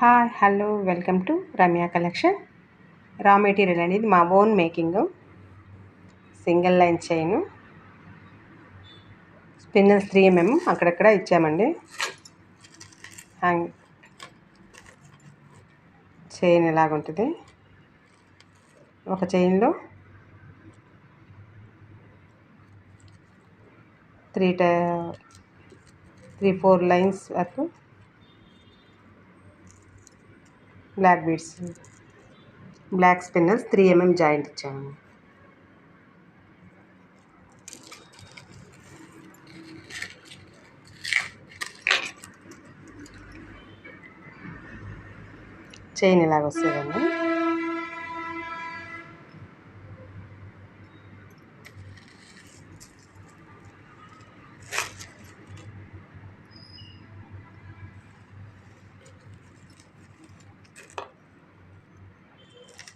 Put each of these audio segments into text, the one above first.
Hi hello welcome to Ramya collection. Raw material అనేది మా own making. Single line chain, spinels 3mm అక్కడక్కడ ఇచ్చామండి. Hang chain ఇలాగుంటుంది. ఒక చైన్లో 3-4 లైన్స్ వరకు black beads, black spinels 3mm joint ఇచ్చాము. చైన్ ఇలాగ వస్తుందండి.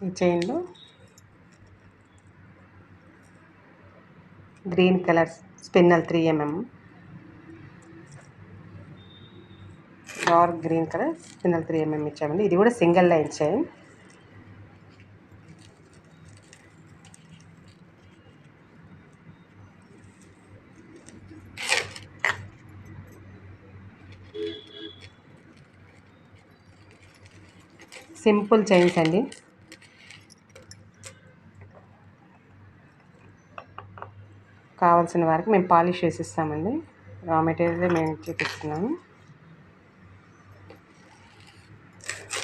ఈ చైన్లో green colour spinel 3mm, dark green colour spinel 3mm ఇచ్చామండి. ఇది కూడా single line chain. Simple chains అండి. కావాల్సిన వారికి మేము పాలిష్ వేసి ఇస్తామండి. రా మెటీరియల్ మేము చూపిస్తున్నాము.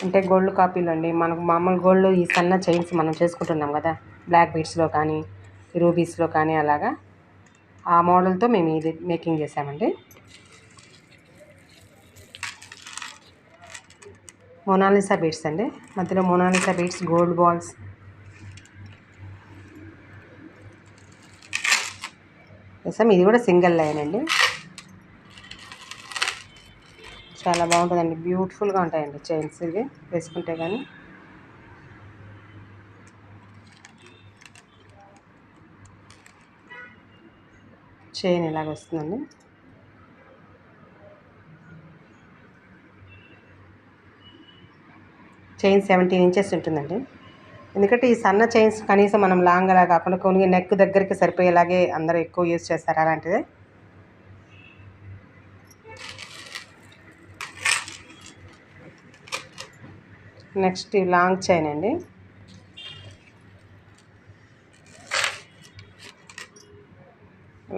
అంటే గోల్డ్ కాపీలు అండి. మనకు మామూలు గోల్డ్ ఈ సన్న చైన్స్ మనం చేసుకుంటున్నాం కదా, బ్లాక్ బీడ్స్లో కానీ రూబీస్లో కానీ అలాగా ఆ మోడల్తో మేము ఇది మేకింగ్ చేసామండి. మొనాలిసా బీడ్స్ అండి. మధ్యలో మొనాలిసా బీడ్స్, గోల్డ్ బాల్స్. వేసాం. ఇది కూడా సింగిల్ లైన్ అండి. చాలా బాగుంటుందండి. బ్యూటిఫుల్గా ఉంటాయండి చైన్స్ ఇవి వేసుకుంటే కానీ. చైన్ ఇలాగ వస్తుందండి. చైన్ 17 ఇంచెస్ ఉంటుందండి. ఎందుకంటే ఈ సన్న చైన్స్ కనీసం మనం లాంగ్ అలా కాకుండా కొన్ని నెక్ దగ్గరికి సరిపోయేలాగే అందరూ ఎక్కువ యూజ్ చేస్తారు అలాంటిది. నెక్స్ట్ లాంగ్ చైన్ అండి.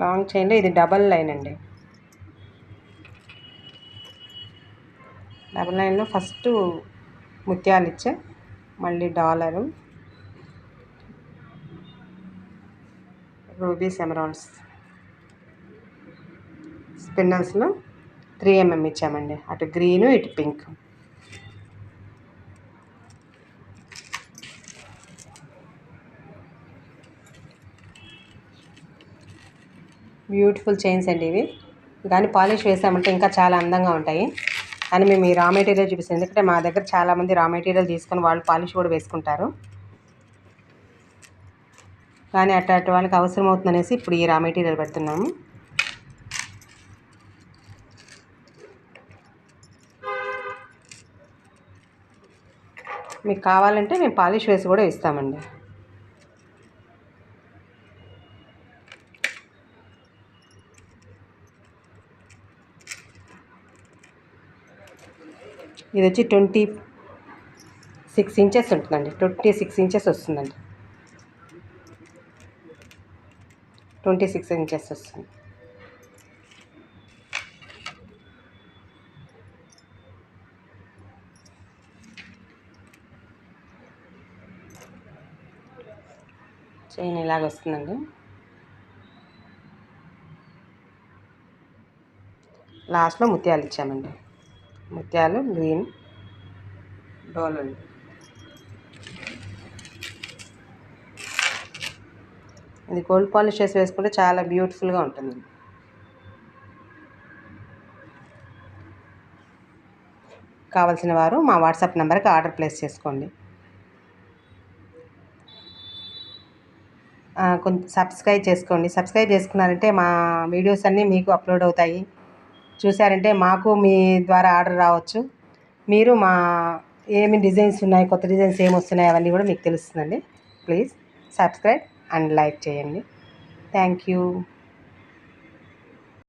లాంగ్ చైన్లో ఇది డబల్ లైన్ అండి. డబల్ లైన్లో ఫస్ట్ ముత్యాలు ఇచ్చే, మళ్ళీ డాలరు, రూబీస్, ఎమరాల్డ్స్, స్పిన్నల్స్లో 3mm ఇచ్చామండి. అటు గ్రీను ఇటు పింక్. బ్యూటిఫుల్ చైన్స్ అండి ఇవి. కానీ పాలిష్ వేసామంటే ఇంకా చాలా అందంగా ఉంటాయి. అని మేము ఈ రా మెటీరియల్ చూపిస్తాం. ఎందుకంటే మా దగ్గర చాలామంది రా మెటీరియల్ తీసుకొని వాళ్ళు పాలిష్ కూడా వేసుకుంటారు. కానీ అట్లాంటి వాళ్ళకి అవసరం అవుతుందనేసి ఇప్పుడు ఈ రా మెటీరియల్ పెడుతున్నాము. మీకు కావాలంటే మేము పాలిష్ వేసి కూడా ఇస్తామండి. ఇది వచ్చి 26 ఇంచెస్ ఉంటుందండి. 26 ఇంచెస్ వస్తుందండి. 26 ఇంచెస్ వస్తుంది. చైన్ ఇలాగ వస్తుందండి. లాస్ట్లో ముత్యాలు ఇచ్చామండి. ముత్యాలు గ్రీన్ డోల్. ఇది గోల్డ్ పాలిష్ చేసి వేసుకుంటే చాలా బ్యూటిఫుల్గా ఉంటుంది. కావాల్సిన వారు మా వాట్సాప్ నెంబర్కి ఆర్డర్ ప్లేస్ చేసుకోండి. కొంచెం సబ్స్క్రైబ్ చేసుకోండి. సబ్స్క్రైబ్ చేసుకున్నారంటే మా వీడియోస్ అన్నీ మీకు అప్లోడ్ అవుతాయి. చూసారంటే మాకు మీ ద్వారా ఆర్డర్ రావచ్చు. మీరు మా ఏమి డిజైన్స్ ఉన్నాయి, కొత్త డిజైన్స్ ఏమి వస్తున్నాయి అవన్నీ కూడా మీకు తెలుస్తుందండి. ప్లీజ్ సబ్స్క్రైబ్ అండ్ లైక్ చేయండి. Thank you.